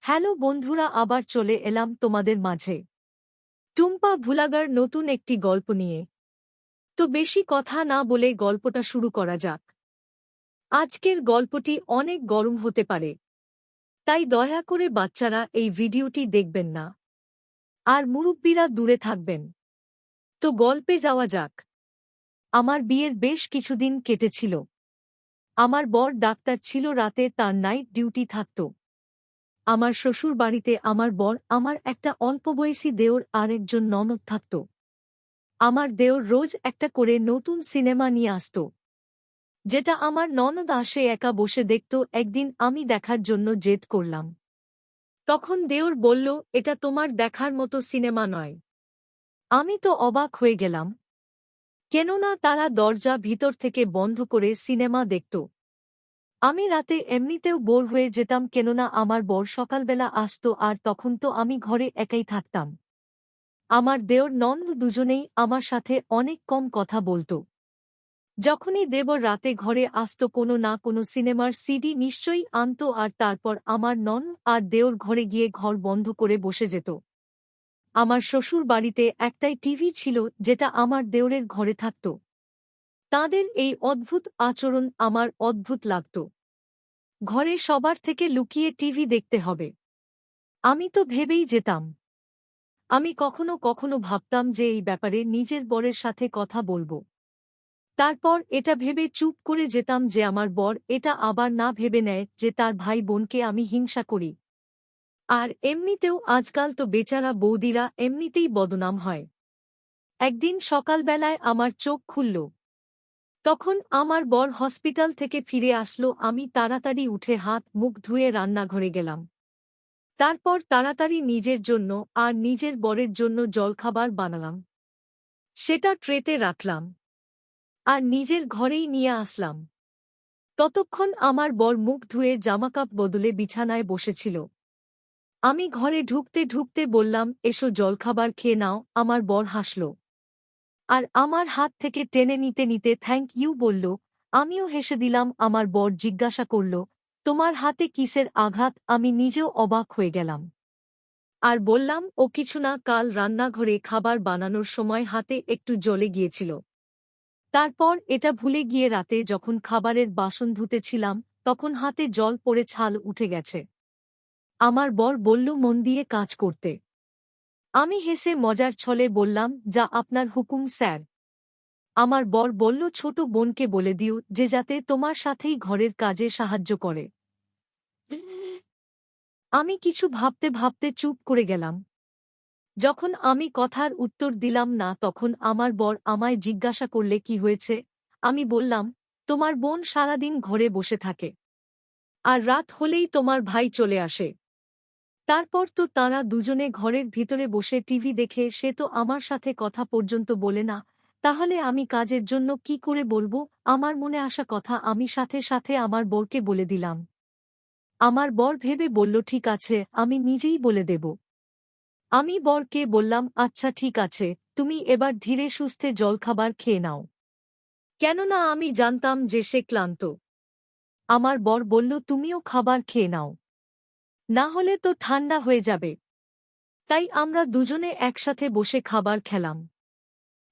Hello বন্ধুরা, আবার চলে এলাম তোমাদের মাঝে টুম্পা ভুলাগার নতুন একটি গল্প নিয়ে। তো বেশি কথা না বলে গল্পটা শুরু করা যাক। আজকের গল্পটি অনেক গরম হতে পারে, তাই দয়া করে বাচ্চারা এই ভিডিওটি দেখবেন না, আর মুরব্বীরা দূরে থাকবেন। তো গল্পে যাওয়া যাক। আমার বিয়ের বেশ কিছুদিন কেটেছিল। আমার বর ডাক্তার ছিল, রাতে তার নাইট ডিউটি থাকত। আমার শ্বশুর বাড়িতে আমার বর, আমার একটা অল্পবয়সী দেওর আর একজন ননদ থাকত। আমার দেওর রোজ একটা করে নতুন সিনেমা নিয়ে আসত, যেটা আমার ননদ আসে একা বসে দেখত। একদিন আমি দেখার জন্য জেদ করলাম। তখন দেওর বলল, এটা তোমার দেখার মতো সিনেমা নয়। আমি তো অবাক হয়ে গেলাম, কেননা তারা দরজা ভিতর থেকে বন্ধ করে সিনেমা দেখত। আমি রাতে এমনিতেও বোর হয়ে যেতাম, কেননা আমার বর সকালবেলা আসত, আর তখন তো আমি ঘরে একাই থাকতাম। আমার দেওর ননদ দুজনেই আমার সাথে অনেক কম কথা বলত। যখনই দেবর রাতে ঘরে আসত, কোনো না কোনো সিনেমার সিডি নিশ্চয়ই আনত, আর তারপর আমার ননদ আর দেওর ঘরে গিয়ে ঘর বন্ধ করে বসে যেত। আমার শ্বশুর বাড়িতে একটাই টিভি ছিল, যেটা আমার দেওরের ঘরে থাকত। তাদের এই অদ্ভুত আচরণ আমার অদ্ভুত লাগত। ঘরে সবার থেকে লুকিয়ে টিভি দেখতে হবে, আমি তো ভেবেই যেতাম। আমি কখনো কখনো ভাবতাম যে এই ব্যাপারে নিজের বরের সাথে কথা বলবো। তারপর এটা ভেবে চুপ করে যেতাম যে আমার বর এটা আবার না ভেবে নেয় যে তার ভাই বোনকে আমি হিংসা করি। আর এমনিতেও আজকাল তো বেচারা বৌদিরা এমনিতেই বদনাম হয়। একদিন সকালবেলায় আমার চোখ খুলল। তখন আমার বর হসপিটাল থেকে ফিরে আসলো। আমি তাড়াতাড়ি উঠে হাত মুখ ধুয়ে রান্নাঘরে গেলাম। তারপর তাড়াতাড়ি নিজের জন্য আর নিজের বরের জন্য জলখাবার বানালাম। সেটা ট্রেতে রাখলাম, আর নিজের ঘরেই নিয়ে আসলাম। ততক্ষণ আমার বর মুখ ধুয়ে জামাকাপড় বদলে বিছানায় বসেছিল। আমি ঘরে ঢুকতে ঢুকতে বললাম, এসো জলখাবার খেয়ে নাও। আমার বর হাসল, আর আমার হাত থেকে টেনে নিতে নিতে থ্যাংক ইউ বলল। আমিও হেসে দিলাম। আমার বর জিজ্ঞাসা করল, তোমার হাতে কিসের আঘাত? আমি নিজেও অবাক হয়ে গেলাম, আর বললাম, ও কিছু না, কাল রান্নাঘরে খাবার বানানোর সময় হাতে একটু জ্বলে গিয়েছিল। তারপর এটা ভুলে গিয়ে রাতে যখন খাবারের বাসন ধুতেছিলাম, তখন হাতে জল পড়ে ছাল উঠে গেছে। আমার বর বলল, মন দিয়ে কাজ করতে। আমি হেসে মজার ছলে বললাম, যা আপনার হুকুম স্যার। আমার বর বলল, ছোট বোনকে বলে দিও যে যাতে তোমার সাথেই ঘরের কাজে সাহায্য করে। আমি কিছু ভাবতে ভাবতে চুপ করে গেলাম। যখন আমি কথার উত্তর দিলাম না, তখন আমার বর আমায় জিজ্ঞাসা করলে, কি হয়েছে? আমি বললাম, তোমার বোন সারাদিন ঘরে বসে থাকে, আর রাত হলেই তোমার ভাই চলে আসে। তারপর তো তাঁরা দুজনে ঘরের ভিতরে বসে টিভি দেখে, সে তো আমার সাথে কথা পর্যন্ত বলে না। তাহলে আমি কাজের জন্য কি করে বলবো? আমার মনে আসা কথা আমি সাথে সাথে আমার বরকে বলে দিলাম। আমার বর ভেবে বলল, ঠিক আছে, আমি নিজেই বলে দেব। আমি বরকে বললাম, আচ্ছা ঠিক আছে, তুমি এবার ধীরে সুস্থে জলখাবার খেয়ে নাও, কেননা আমি জানতাম যে সে ক্লান্ত। আমার বর বলল, তুমিও খাবার খেয়ে নাও, না হলে তো ঠান্ডা হয়ে যাবে। তাই আমরা দুজনে একসাথে বসে খাবার খেলাম,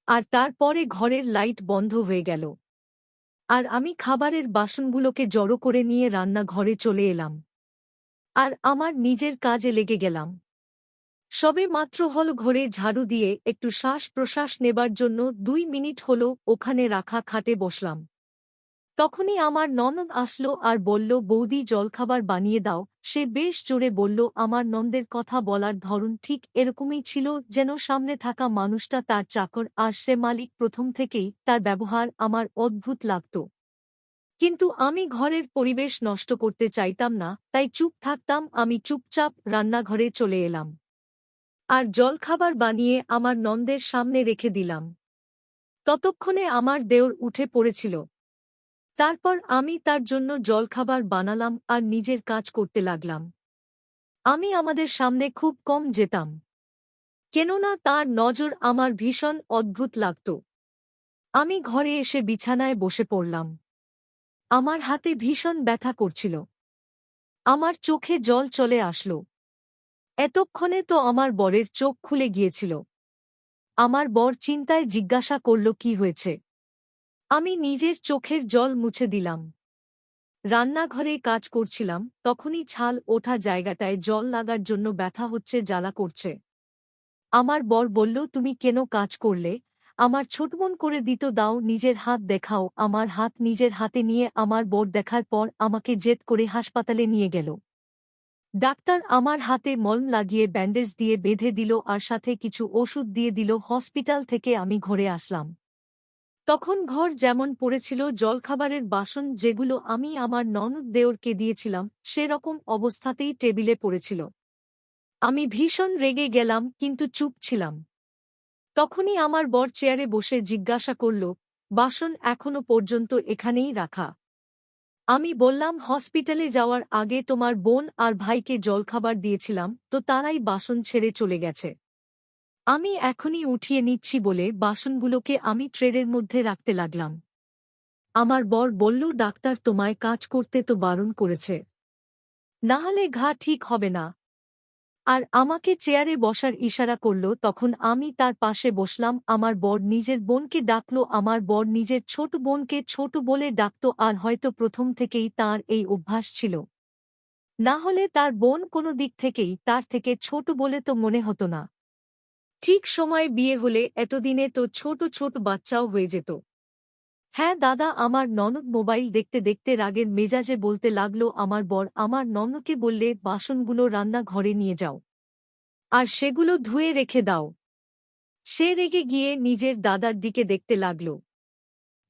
আর তারপরে ঘরের লাইট বন্ধ হয়ে গেল, আর আমি খাবারের বাসনগুলোকে জড়ো করে নিয়ে রান্নাঘরে চলে এলাম, আর আমার নিজের কাজে লেগে গেলাম। সবে মাত্র হল ঘরে ঝাড়ু দিয়ে একটু শ্বাস প্রশ্বাস নেবার জন্য 2 মিনিট হল ওখানে রাখা খাটে বসলাম। তখনই আমার ননদ আসলো আর বলল, বৌদি জলখাবার বানিয়ে দাও। সে বেশ জোরে বলল। আমার নন্দের কথা বলার ধরন ঠিক এরকমই ছিল, যেন সামনে থাকা মানুষটা তার চাকর আর সে মালিক। প্রথম থেকেই তার ব্যবহার আমার অদ্ভুত লাগত, কিন্তু আমি ঘরের পরিবেশ নষ্ট করতে চাইতাম না, তাই চুপ থাকতাম। আমি চুপচাপ রান্নাঘরে চলে এলাম, আর জলখাবার বানিয়ে আমার নন্দের সামনে রেখে দিলাম। ততক্ষণে আমার দেওর উঠে পড়েছিল। তারপর আমি তার জন্য জলখাবার বানালাম আর নিজের কাজ করতে লাগলাম। আমি আমাদের সামনে খুব কম যেতাম, কেননা তার নজর আমার ভীষণ অদ্ভুত লাগত। আমি ঘরে এসে বিছানায় বসে পড়লাম। আমার হাতে ভীষণ ব্যথা করছিল, আমার চোখে জল চলে আসলো। এতক্ষণে তো আমার বরের চোখ খুলে গিয়েছিল। আমার বর চিন্তায় জিজ্ঞাসা করল কি হয়েছে। আমি নিজের চোখের জল মুছে দিলাম। রান্নাঘরে কাজ করছিলাম, তখনই ছাল ওঠা জায়গাটায় জল লাগার জন্য ব্যথা হচ্ছে, জ্বালা করছে। আমার বর বলল, তুমি কেন কাজ করলে? আমার ছোটবোন করে দিত, দাও নিজের হাত দেখাও। আমার হাত নিজের হাতে নিয়ে আমার বর দেখার পর আমাকে জেদ করে হাসপাতালে নিয়ে গেল। ডাক্তার আমার হাতে মলম লাগিয়ে ব্যান্ডেজ দিয়ে বেঁধে দিল আর সাথে কিছু ওষুধ দিয়ে দিল। হসপিটাল থেকে আমি ঘরে আসলাম। তখন ঘর যেমন পড়েছিল, জলখাবারের বাসন যেগুলো আমি আমার ননদ দেওরকে দিয়েছিলাম সেরকম অবস্থাতেই টেবিলে পড়েছিল। আমি ভীষণ রেগে গেলাম, কিন্তু চুপ ছিলাম। তখনই আমার বর চেয়ারে বসে জিজ্ঞাসা করল, বাসন এখনো পর্যন্ত এখানেই রাখা? আমি বললাম, হসপিটালে যাওয়ার আগে তোমার বোন আর ভাইকে জলখাবার দিয়েছিলাম, তো তারাই বাসন ছেড়ে চলে গেছে। আমি এখনই উঠিয়ে নিচ্ছি বলে বাসনগুলোকে আমি ট্রের মধ্যে রাখতে লাগলাম। আমার বর বলল, ডাক্তার তোমায় কাজ করতে তো বারণ করেছে, নাহলে ঘা ঠিক হবে না। আর আমাকে চেয়ারে বসার ইশারা করল। তখন আমি তার পাশে বসলাম। আমার বর নিজের বোনকে ডাকল। আমার বর নিজের ছোট বোনকে ছোট বলে ডাকত, আর হয়তো প্রথম থেকেই তার এই অভ্যাস ছিল। না হলে তার বোন কোনো দিক থেকেই তার থেকে ছোট বলে তো মনে হতো না। ঠিক সময়ে বিয়ে হলে এতদিনে তো ছোট ছোট বাচ্চাও হয়ে যেত। হ্যাঁ দাদা, আমার ননদ মোবাইল দেখতে দেখতে রাগের মেজাজে বলতে লাগল। আমার বর আমার ননদকে বললে, বাসনগুলো রান্নাঘরে নিয়ে যাও আর সেগুলো ধুয়ে রেখে দাও। সে রেগে গিয়ে নিজের দাদার দিকে দেখতে লাগল।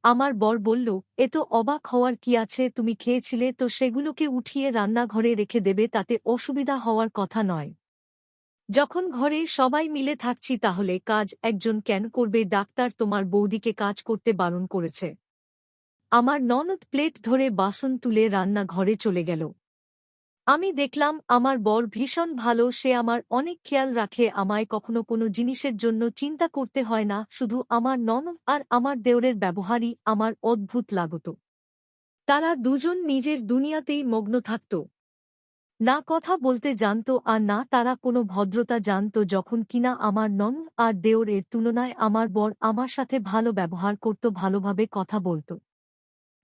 আমার বর বলল, এ তো অবাক হওয়ার কি আছে, তুমি খেয়েছিলে তো সেগুলোকে উঠিয়ে রান্নাঘরে রেখে দেবে, তাতে অসুবিধা হওয়ার কথা নয়। যখন ঘরে সবাই মিলে থাকছি তাহলে কাজ একজন কেন করবে? ডাক্তার তোমার বৌদিকে কাজ করতে বারণ করেছে। আমার ননদ প্লেট ধরে বাসন তুলে রান্নাঘরে চলে গেল। আমি দেখলাম আমার বর ভীষণ ভালো, সে আমার অনেক খেয়াল রাখে, আমায় কখনো কোনো জিনিসের জন্য চিন্তা করতে হয় না। শুধু আমার ননদ আর আমার দেওরের ব্যবহারই আমার অদ্ভুত লাগত। তারা দুজন নিজের দুনিয়াতেই মগ্ন থাকত, না কথা বলতে জানত আর না তারা কোনো ভদ্রতা জানত। যখন কিনা আমার ননদ আর দেওরের তুলনায় আমার বর আমার সাথে ভালো ব্যবহার করত, ভালোভাবে কথা বলত।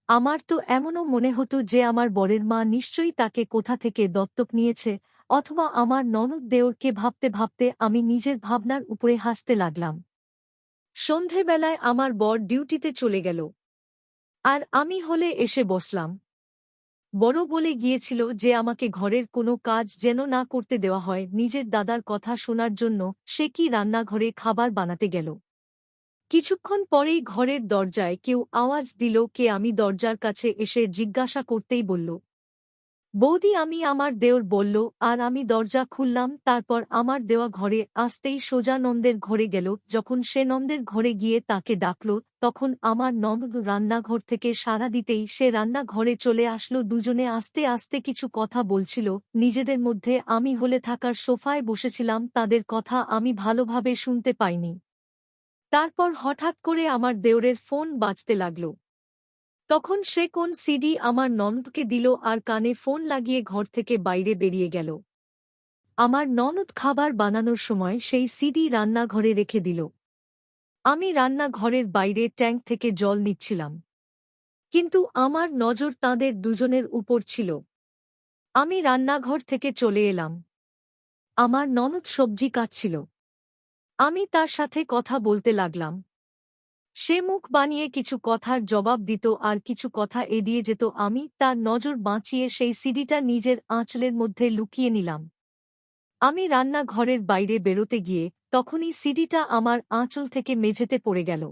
আমার তো এমনও মনে হতো যে আমার বরের মা নিশ্চয়ই তাকে কোথা থেকে দত্তক নিয়েছে, অথবা আমার ননদ দেওরকে ভাবতে ভাবতে আমি নিজের ভাবনার উপরে হাসতে লাগলাম। সন্ধেবেলায় আমার বর ডিউটিতে চলে গেল, আর আমি হলে এসে বসলাম। বড় বলে গিয়েছিল যে আমাকে ঘরের কোনো কাজ যেন না করতে দেওয়া হয়। নিজের দাদার কথা শোনার জন্য সে কি রান্নাঘরে খাবার বানাতে গেল। কিছুক্ষণ পরেই ঘরের দরজায় কেউ আওয়াজ দিল, কে? আমি দরজার কাছে এসে জিজ্ঞাসা করতেই বলল, বৌদি আমি। আমার দেওর বলল, আর আমি দরজা খুললাম। তারপর আমার দেওয়া ঘরে আসতেই সোজা নন্দের ঘরে গেল। যখন সে নন্দের ঘরে গিয়ে তাকে ডাকল, তখন আমার ননদ রান্নাঘর থেকে সাড়া দিতেই সে রান্নাঘরে চলে আসলো। দুজনে আস্তে আস্তে কিছু কথা বলছিল নিজেদের মধ্যে। আমি হলে থাকার সোফায় বসেছিলাম, তাদের কথা আমি ভালোভাবে শুনতে পাইনি। তারপর হঠাৎ করে আমার দেওরের ফোন বাজতে লাগল। তখন সে কোন সিডি আমার ননদকে দিল আর কানে ফোন লাগিয়ে ঘর থেকে বাইরে বেরিয়ে গেল। আমার ননদ খাবার বানানোর সময় সেই সিডি রান্নাঘরে রেখে দিল। আমি রান্নাঘরের বাইরে ট্যাঙ্ক থেকে জল নিচ্ছিলাম, কিন্তু আমার নজর তাঁদের দুজনের উপর ছিল। আমি রান্নাঘর থেকে চলে এলাম। আমার ননদ সবজি কাটছিল, আমি তার সাথে কথা বলতে লাগলাম। সে মুখ বানিয়ে কিছু কথার জবাব দিত আর কিছু কথা এড়িয়ে যেত। আমি তার নজর বাঁচিয়ে সেই সিডিটা নিজের আঁচলের মধ্যে লুকিয়ে নিলাম। আমি রান্নাঘরের বাইরে বেরোতে গিয়ে তখনই সিডিটা আমার আঁচল থেকে মেঝেতে পড়ে গেল।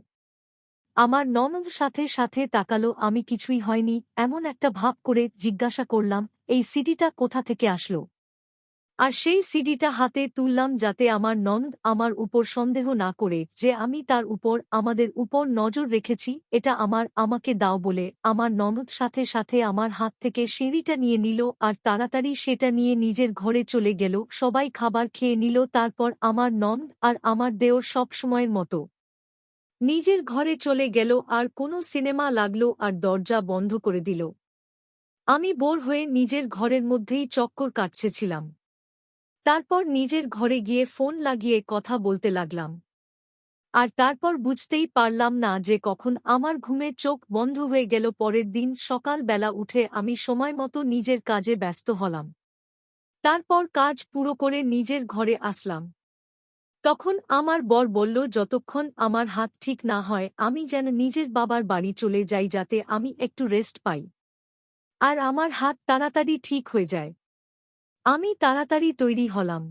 আমার ননদ সাথে সাথে তাকালো। আমি কিছুই হয়নি এমন একটা ভাব করে জিজ্ঞাসা করলাম, এই সিডিটা কোথা থেকে আসলো? আর সেই সিডিটা হাতে তুললাম যাতে আমার ননদ আমার উপর সন্দেহ না করে যে আমি তার উপর, আমাদের উপর নজর রেখেছি। এটা আমাকে দাও বলে আমার ননদ সাথে সাথে আমার হাত থেকে সিঁড়িটা নিয়ে নিল আর তাড়াতাড়ি সেটা নিয়ে নিজের ঘরে চলে গেল। সবাই খাবার খেয়ে নিল। তারপর আমার ননদ আর আমার দেওর সব সময়ের মতো নিজের ঘরে চলে গেল আর কোনো সিনেমা লাগলো আর দরজা বন্ধ করে দিল। আমি বোর হয়ে নিজের ঘরের মধ্যেই চক্কর কাটছেছিলাম। তারপর নিজের ঘরে গিয়ে ফোন লাগিয়ে কথা বলতে লাগলাম। আর তারপর বুঝতেই পারলাম না যে কখন আমার ঘুমের চোখ বন্ধ হয়ে গেল। পরের দিন সকালবেলা উঠে আমি সময়মতো নিজের কাজে ব্যস্ত হলাম। তারপর কাজ পুরো করে নিজের ঘরে আসলাম। তখন আমার বর বলল, যতক্ষণ আমার হাত ঠিক না হয় আমি যেন নিজের বাবার বাড়ি চলে যাই, যাতে আমি একটু রেস্ট পাই আর আমার হাত তাড়াতাড়ি ঠিক হয়ে যায়। আমি তাড়াতাড়ি তৈরি হলাম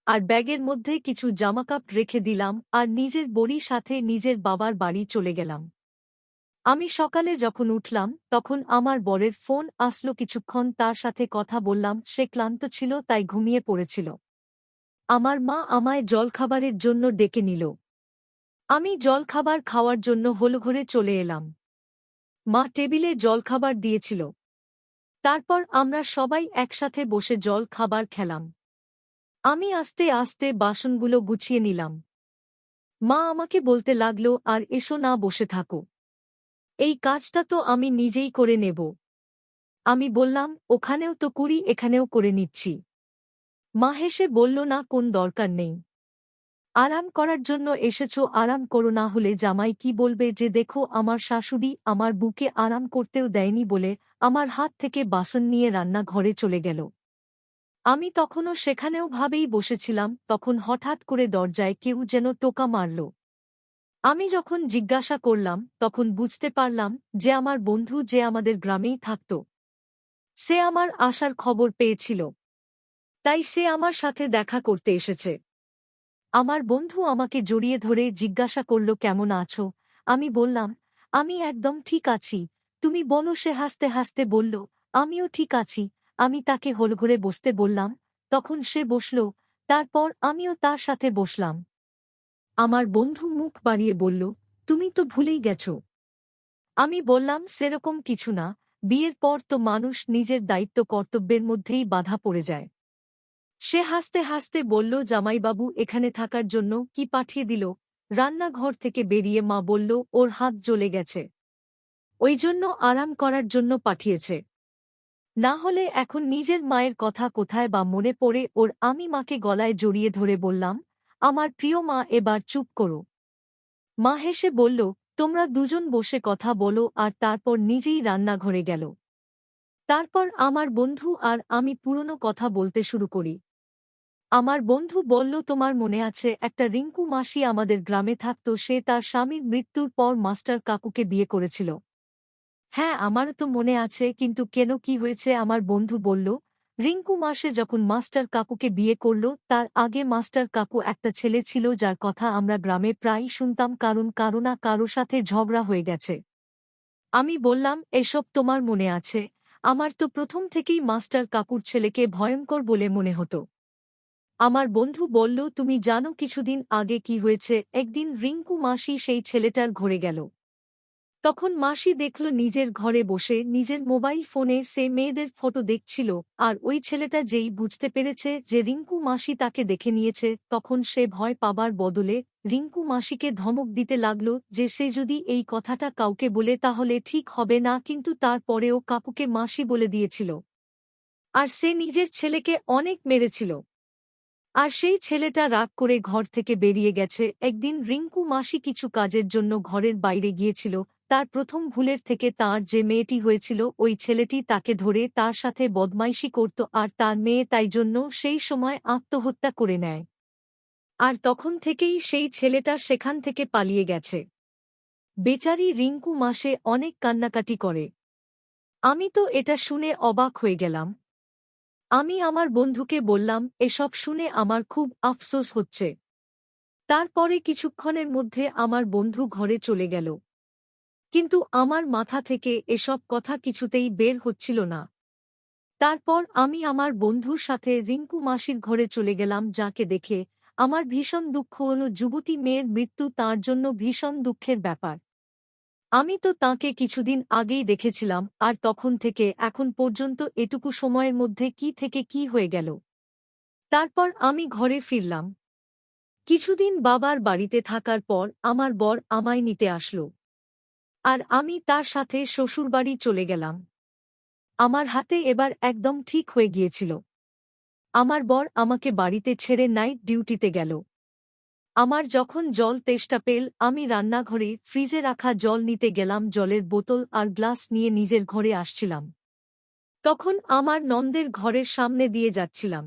আর ব্যাগের মধ্যে কিছু জামাকাপড় রেখে দিলাম আর নিজের বড়ির সাথে নিজের বাবার বাড়ি চলে গেলাম। আমি সকালে যখন উঠলাম তখন আমার বরের ফোন আসলো। কিছুক্ষণ তার সাথে কথা বললাম। সে ক্লান্ত ছিল, তাই ঘুমিয়ে পড়েছিল। আমার মা আমায় জলখাবারের জন্য ডেকে নিল। আমি জলখাবার খাওয়ার জন্য হলঘরে চলে এলাম। মা টেবিলে জলখাবার দিয়েছিল। তারপর আমরা সবাই একসাথে বসে জল খাবার খেলাম। আমি আস্তে আস্তে বাসনগুলো গুছিয়ে নিলাম। মা আমাকে বলতে লাগলো, আর এসো না, বসে থাকো, এই কাজটা তো আমি নিজেই করে নেব। আমি বললাম, ওখানেও তো করি, এখানেও করে নিচ্ছি। মা হেসে বলল, না, কোন দরকার নেই। আরাম করার জন্য এসেছো, আরাম করো, না হলে জামাই কি বলবে যে দেখো আমার শাশুড়ি আমার বুকে আরাম করতেও দেয়নি বলে আমার হাত থেকে বাসন নিয়ে রান্নাঘরে চলে গেল। আমি তখনও সেখানেও ভাবেই বসেছিলাম, তখন হঠাৎ করে দরজায় কেউ যেন টোকা মারল। আমি যখন জিজ্ঞাসা করলাম তখন বুঝতে পারলাম যে আমার বন্ধু, যে আমাদের গ্রামেই থাকত। সে আমার আসার খবর পেয়েছিল, তাই সে আমার সাথে দেখা করতে এসেছে। আমার বন্ধু আমাকে জড়িয়ে ধরে জিজ্ঞাসা করল, কেমন আছো? আমি বললাম, আমি একদম ঠিক আছি, তুমি বলো? সে হাসতে হাসতে বলল, আমিও ঠিক আছি। আমি তাকে হলঘরে বসতে বললাম, তখন সে বসল। তারপর আমিও তার সাথে বসলাম। আমার বন্ধু মুখ বাড়িয়ে বলল, তুমি তো ভুলেই গেছ। আমি বললাম, সেরকম কিছু না, বিয়ের পর তো মানুষ নিজের দায়িত্ব কর্তব্যের মধ্যেই বাধা পড়ে যায়। সে হাসতে হাসতে বলল, জামাইবাবু এখানে থাকার জন্য কি পাঠিয়ে দিল? রান্নাঘর থেকে বেরিয়ে মা বলল, ওর হাত জ্বলে গেছে, ওই জন্য আরাম করার জন্য পাঠিয়েছে। না হলে এখন নিজের মায়ের কথা কোথায় বা মনে পড়ে ওর। আমি মাকে গলায় জড়িয়ে ধরে বললাম, আমার প্রিয় মা, এবার চুপ করো। মা হেসে বলল, তোমরা দুজন বসে কথা বলো, আর তারপর নিজেই রান্নাঘরে গেল। তারপর আমার বন্ধু আর আমি পুরনো কথা বলতে শুরু করি। আমার বন্ধু বলল, তোমার মনে আছে একটা রিঙ্কু মাসি আমাদের গ্রামে থাকত, সে তার স্বামীর মৃত্যুর পর মাস্টার কাকুকে বিয়ে করেছিল। হ্যাঁ, আমারও তো মনে আছে, কিন্তু কেন, কি হয়েছে? আমার বন্ধু বলল, রিঙ্কু মাসে যখন মাস্টার কাকুকে বিয়ে করল, তার আগে মাস্টার কাকু একটা ছেলে ছিল যার কথা আমরা গ্রামে প্রায়ই শুনতাম, কারণ কারো না কারো সাথে ঝগড়া হয়ে গেছে। আমি বললাম, এসব তোমার মনে আছে? আমার তো প্রথম থেকেই মাস্টার কাকুর ছেলেকে ভয়ঙ্কর বলে মনে হতো। আমার বন্ধু বলল, তুমি জানো কিছুদিন আগে কি হয়েছে? একদিন রিঙ্কু মাসি সেই ছেলেটার ঘরে গেল। তখন মাসি দেখল নিজের ঘরে বসে নিজের মোবাইল ফোনে সে মেয়েদের ফটো দেখছিল। আর ওই ছেলেটা যেই বুঝতে পেরেছে যে রিঙ্কু মাসি তাকে দেখে নিয়েছে, তখন সে ভয় পাবার বদলে রিঙ্কু মাসিকে ধমক দিতে লাগল যে সে যদি এই কথাটা কাউকে বলে তাহলে ঠিক হবে না, কিন্তু তারপরেও কাকুকে মাসি বলে দিয়েছিল। আর সে নিজের ছেলেকে অনেক মেরেছিল। আর সেই ছেলেটা রাগ করে ঘর থেকে বেরিয়ে গেছে। একদিন রিঙ্কু মাসি কিছু কাজের জন্য ঘরের বাইরে গিয়েছিল। তার প্রথম ভুলের থেকে তার যে মেয়েটি হয়েছিল, ওই ছেলেটি তাকে ধরে তার সাথে বদমাইশি করত, আর তার মেয়ে তাই জন্য সেই সময় আত্মহত্যা করে নেয়। আর তখন থেকেই সেই ছেলেটা সেখান থেকে পালিয়ে গেছে। বেচারি রিঙ্কু মাসে অনেক কান্নাকাটি করে। আমি তো এটা শুনে অবাক হয়ে গেলাম। আমি আমার বন্ধুকে বললাম, এসব শুনে আমার খুব আফসোস হচ্ছে। তারপরে কিছুক্ষণের মধ্যে আমার বন্ধু ঘরে চলে গেল, কিন্তু আমার মাথা থেকে এসব কথা কিছুতেই বের হচ্ছিল না। তারপর আমি আমার বন্ধুর সাথে রিঙ্কু মাসির ঘরে চলে গেলাম, যাকে দেখে আমার ভীষণ দুঃখ হল। যুবতী মেয়ের মৃত্যু তার জন্য ভীষণ দুঃখের ব্যাপার। আমি তো তাঁকে কিছুদিন আগেই দেখেছিলাম, আর তখন থেকে এখন পর্যন্ত এটুকু সময়ের মধ্যে কি থেকে কি হয়ে গেল। তারপর আমি ঘরে ফিরলাম। কিছুদিন বাবার বাড়িতে থাকার পর আমার বর আমায় নিতে আসলো, আর আমি তার সাথে শ্বশুরবাড়ি চলে গেলাম। আমার হাতে এবার একদম ঠিক হয়ে গিয়েছিল। আমার বর আমাকে বাড়িতে ছেড়ে নাইট ডিউটিতে গেল। আমার যখন জল তেষ্টা পেল, আমি রান্নাঘরে ফ্রিজে রাখা জল নিতে গেলাম। জলের বোতল আর গ্লাস নিয়ে নিজের ঘরে আসছিলাম। তখন আমার নন্দের ঘরের সামনে দিয়ে যাচ্ছিলাম,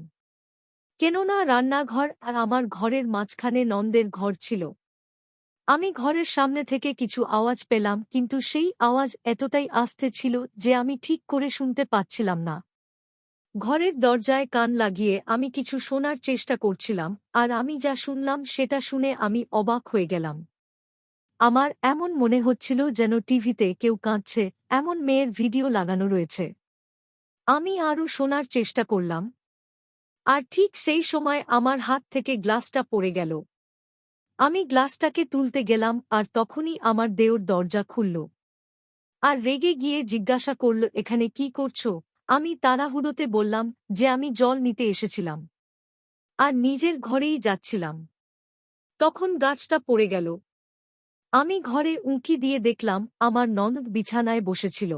কেননা রান্নাঘর আর আমার ঘরের মাঝখানে নন্দের ঘর ছিল। আমি ঘরের সামনে থেকে কিছু আওয়াজ পেলাম, কিন্তু সেই আওয়াজ এতটাই আস্তে ছিল যে আমি ঠিক করে শুনতে পাচ্ছিলাম না। ঘরের দরজায় কান লাগিয়ে আমি কিছু শোনার চেষ্টা করছিলাম, আর আমি যা শুনলাম সেটা শুনে আমি অবাক হয়ে গেলাম। আমার এমন মনে হচ্ছিল যেন টিভিতে কেউ কাঁদছে, এমন মেয়ের ভিডিও লাগানো রয়েছে। আমি আরও শোনার চেষ্টা করলাম, আর ঠিক সেই সময় আমার হাত থেকে গ্লাসটা পড়ে গেল। আমি গ্লাসটাকে তুলতে গেলাম, আর তখনই আমার দেওর দরজা খুলল, আর রেগে গিয়ে জিজ্ঞাসা করল, এখানে কি করছো? আমি তাড়াহুড়োতে বললাম যে আমি জল নিতে এসেছিলাম আর নিজের ঘরেই যাচ্ছিলাম। তখন গাছটা পড়ে গেল। আমি ঘরে উঁকি দিয়ে দেখলাম আমার ননদ বিছানায় বসেছিল।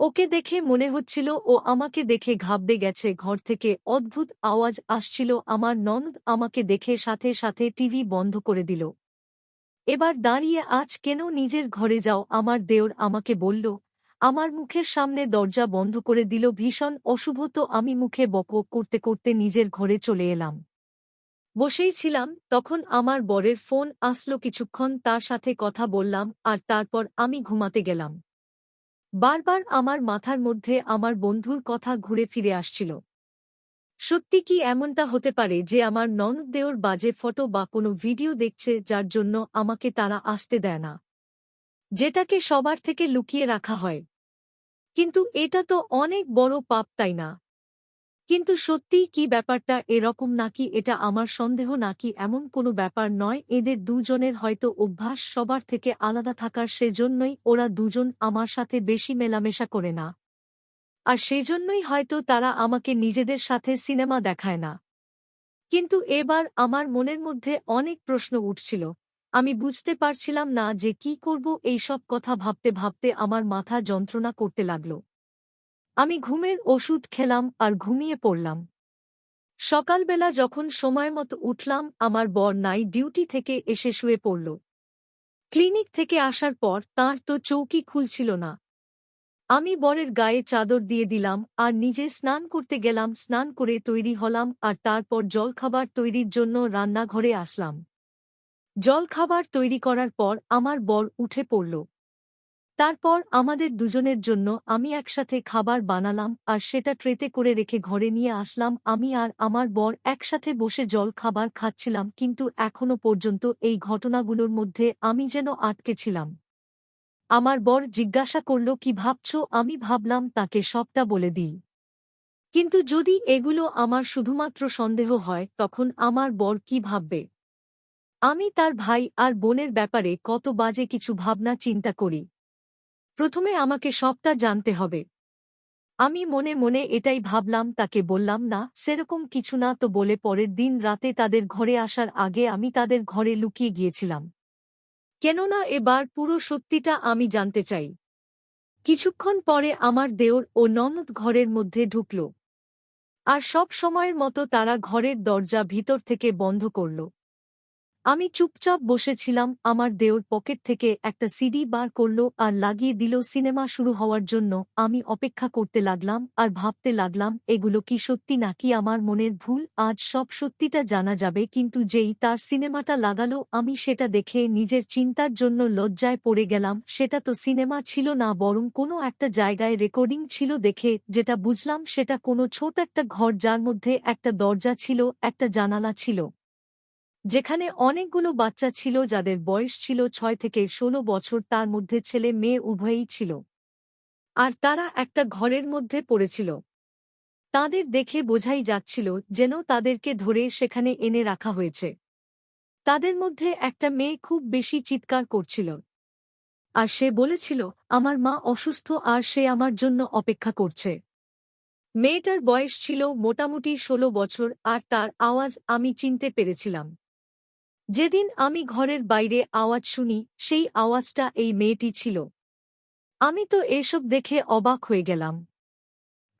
ওকে দেখে মনে হচ্ছিল ও আমাকে দেখে ঘাবড়ে গেছে। ঘর থেকে অদ্ভুত আওয়াজ আসছিল। আমার ননদ আমাকে দেখে সাথে সাথে টিভি বন্ধ করে দিল। এবার দাঁড়িয়ে আজ কেন নিজের ঘরে যাও? আমার দেওর আমাকে বলল। আমার মুখের সামনে দরজা বন্ধ করে দিল। ভীষণ অশুভ তো। আমি মুখে বকবক করতে করতে নিজের ঘরে চলে এলাম। বসেই ছিলাম, তখন আমার বরের ফোন আসলো। কিছুক্ষণ তার সাথে কথা বললাম, আর তারপর আমি ঘুমাতে গেলাম। বারবার আমার মাথার মধ্যে আমার বন্ধুর কথা ঘুরে ফিরে আসছিল। সত্যি কি এমনটা হতে পারে যে আমার ননদ দেওর বাজে ফটো বা কোনো ভিডিও দেখছে, যার জন্য আমাকে তারা আসতে দেয় না, যেটাকে সবার থেকে লুকিয়ে রাখা হয়? কিন্তু এটা তো অনেক বড় পাপ, তাই না? কিন্তু সত্যিই কি ব্যাপারটা এরকম, নাকি এটা আমার সন্দেহ, নাকি এমন কোনো ব্যাপার নয়? এদের দুজনের হয়তো অভ্যাস সবার থেকে আলাদা থাকার, সেজন্যই ওরা দুজন আমার সাথে বেশি মেলামেশা করে না, আর সেজন্যই হয়তো তারা আমাকে নিজেদের সাথে সিনেমা দেখায় না। কিন্তু এবার আমার মনের মধ্যে অনেক প্রশ্ন উঠছিল। আমি বুঝতে পারছিলাম না যে কি করব। এই সব কথা ভাবতে ভাবতে আমার মাথা যন্ত্রণা করতে লাগল। আমি ঘুমের ওষুধ খেলাম আর ঘুমিয়ে পড়লাম। সকালবেলা যখন সময়মতো উঠলাম, আমার বর নাইট ডিউটি থেকে এসে শুয়ে পড়ল। ক্লিনিক থেকে আসার পর তাঁর তো চৌকি খুলছিল না। আমি বরের গায়ে চাদর দিয়ে দিলাম আর নিজে স্নান করতে গেলাম। স্নান করে তৈরি হলাম, আর তারপর জলখাবার তৈরির জন্য রান্নাঘরে আসলাম। জলখাবার তৈরি করার পর আমার বর উঠে পড়ল। তারপর আমাদের দুজনের জন্য আমি একসাথে খাবার বানালাম, আর সেটা ট্রেতে করে রেখে ঘরে নিয়ে আসলাম। আমি আর আমার বর একসাথে বসে জল খাবার খাচ্ছিলাম, কিন্তু এখনো পর্যন্ত এই ঘটনাগুলোর মধ্যে আমি যেন আটকে ছিলাম। আমার বর জিজ্ঞাসা করল, কি ভাবছ? আমি ভাবলাম তাকে সবটা বলে দিই, কিন্তু যদি এগুলো আমার শুধুমাত্র সন্দেহ হয়, তখন আমার বর কি ভাববে? আমি তার ভাই আর বোনের ব্যাপারে কত বাজে কিছু ভাবনা চিন্তা করি। প্রথমে আমাকে সবটা জানতে হবে। আমি মনে মনে এটাই ভাবলাম। তাকে বললাম না, সেরকম কিছু না তো বলে পরের দিন রাতে তাদের ঘরে আসার আগে আমি তাদের ঘরে লুকিয়ে গিয়েছিলাম, কেননা এবার পুরো সত্যিটা আমি জানতে চাই। কিছুক্ষণ পরে আমার দেওর ও ননদ ঘরের মধ্যে ঢুকল, আর সব সময়ের মতো তারা ঘরের দরজা ভিতর থেকে বন্ধ করল। আমি চুপচাপ বসেছিলাম। আমার দেওর পকেট থেকে একটা সিডি বার করল আর লাগিয়ে দিল সিনেমা শুরু হওয়ার জন্য। আমি অপেক্ষা করতে লাগলাম আর ভাবতে লাগলাম, এগুলো কি সত্যি নাকি আমার মনের ভুল? আজ সব সত্যিটা জানা যাবে। কিন্তু যেই তার সিনেমাটা লাগালো, আমি সেটা দেখে নিজের চিন্তার জন্য লজ্জায় পড়ে গেলাম। সেটা তো সিনেমা ছিল না, বরং কোনো একটা জায়গায় রেকর্ডিং ছিল। দেখে যেটা বুঝলাম, সেটা কোনো ছোট একটা ঘর, যার মধ্যে একটা দরজা ছিল, একটা জানালা ছিল, যেখানে অনেকগুলো বাচ্চা ছিল যাদের বয়স ছিল ৬ থেকে ১৬ বছর। তার মধ্যে ছেলে মেয়ে উভয়ই ছিল, আর তারা একটা ঘরের মধ্যে পড়েছিল। তাদের দেখে বোঝাই যাচ্ছিল যেন তাদেরকে ধরে সেখানে এনে রাখা হয়েছে। তাদের মধ্যে একটা মেয়ে খুব বেশি চিৎকার করছিল, আর সে বলেছিল, আমার মা অসুস্থ আর সে আমার জন্য অপেক্ষা করছে। মেয়েটার বয়স ছিল মোটামুটি ১৬ বছর, আর তার আওয়াজ আমি চিনতে পেরেছিলাম। যেদিন আমি ঘরের বাইরে আওয়াজ শুনি, সেই আওয়াজটা এই মেয়েটি ছিল। আমি তো এসব দেখে অবাক হয়ে গেলাম।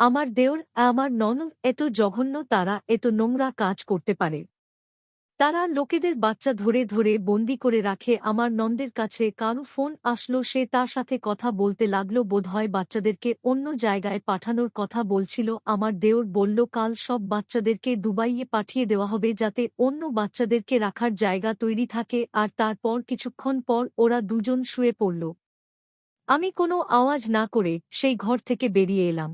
আমার দেওর আমার ননদ এত জঘন্য, তারা এত নোংরা কাজ করতে পারে। তারা লোকেদের বাচ্চা ধরে ধরে বন্দি করে রাখে। আমার নন্দের কাছে কারো ফোন আসলো, সে তার সাথে কথা বলতে লাগলো, বোধহয় বাচ্চাদেরকে অন্য জায়গায় পাঠানোর কথা বলছিল। আমার দেওর বলল কাল সব বাচ্চাদেরকে দুবাইয়ে পাঠিয়ে দেওয়া হবে যাতে অন্য বাচ্চাদেরকে রাখার জায়গা তৈরি থাকে। আর তারপর কিছুক্ষণ পর ওরা দুজন শুয়ে পড়ল। আমি কোনো আওয়াজ না করে সেই ঘর থেকে বেরিয়ে এলাম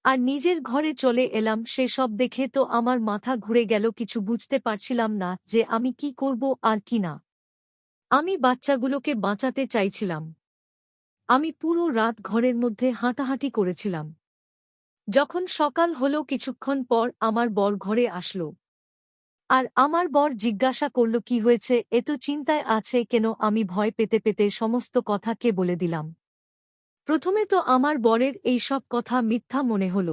আর নিজের ঘরে চলে এলাম। সেসব দেখে তো আমার মাথা ঘুরে গেল, কিছু বুঝতে পারছিলাম না যে আমি কি করব আর কি না। আমি বাচ্চাগুলোকে বাঁচাতে চাইছিলাম। আমি পুরো রাত ঘরের মধ্যে হাঁটাহাঁটি করেছিলাম। যখন সকাল হলো কিছুক্ষণ পর আমার বর ঘরে আসলো। আর আমার বর জিজ্ঞাসা করল কি হয়েছে, এত চিন্তায় আছে কেন? আমি ভয় পেতে পেতে সমস্ত কথাকে বলে দিলাম। প্রথমে তো আমার বরের এই সব কথা মিথ্যা মনে হল।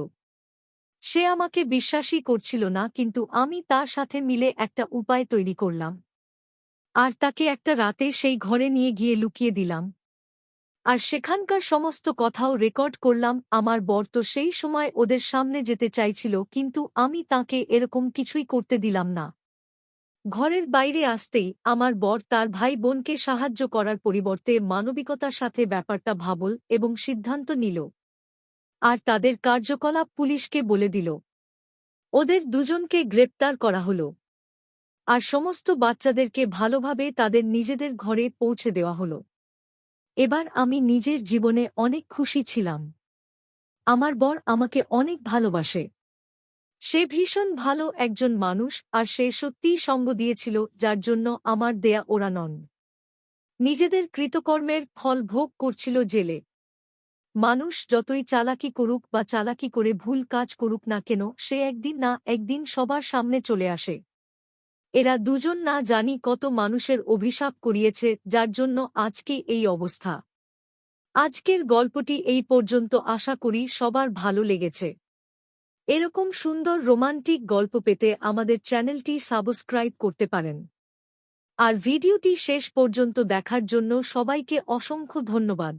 সে আমাকে বিশ্বাসই করছিল না, কিন্তু আমি তার সাথে মিলে একটা উপায় তৈরি করলাম আর তাকে একটা রাতে সেই ঘরে নিয়ে গিয়ে লুকিয়ে দিলাম। আর সেখানকার সমস্ত কথাও রেকর্ড করলাম। আমার বর তো সেই সময় ওদের সামনে যেতে চাইছিল, কিন্তু আমি তাকে এরকম কিছুই করতে দিলাম না। ঘরের বাইরে আসতেই আমার বর তার ভাই বোনকে সাহায্য করার পরিবর্তে মানবিকতার সাথে ব্যাপারটা ভাবল এবং সিদ্ধান্ত নিল। আর তাদের কার্যকলাপ পুলিশকে বলে দিল। ওদের দুজনকে গ্রেপ্তার করা হল আর সমস্ত বাচ্চাদেরকে ভালোভাবে তাদের নিজেদের ঘরে পৌঁছে দেওয়া হল। এবার আমি নিজের জীবনে অনেক খুশি ছিলাম। আমার বর আমাকে অনেক ভালোবাসে। সে ভীষণ ভালো একজন মানুষ আর সে সত্যিই সঙ্গ দিয়েছিল, যার জন্য আমার দেয়া ওরা নন, নিজেদের কৃতকর্মের ফল ভোগ করছিল জেলে। মানুষ যতই চালাকি করুক বা চালাকি করে ভুল কাজ করুক না কেন, সে একদিন না একদিন সবার সামনে চলে আসে। এরা দুজন না জানি কত মানুষের অভিশাপ করিয়েছে, যার জন্য আজকে এই অবস্থা। আজকের গল্পটি এই পর্যন্ত, আশা করি সবার ভালো লেগেছে। এরকম সুন্দর রোমান্টিক গল্প পেতে আমাদের চ্যানেলটি সাবস্ক্রাইব করতে পারেন। আর ভিডিওটি শেষ পর্যন্ত দেখার জন্য সবাইকে অসংখ্য ধন্যবাদ।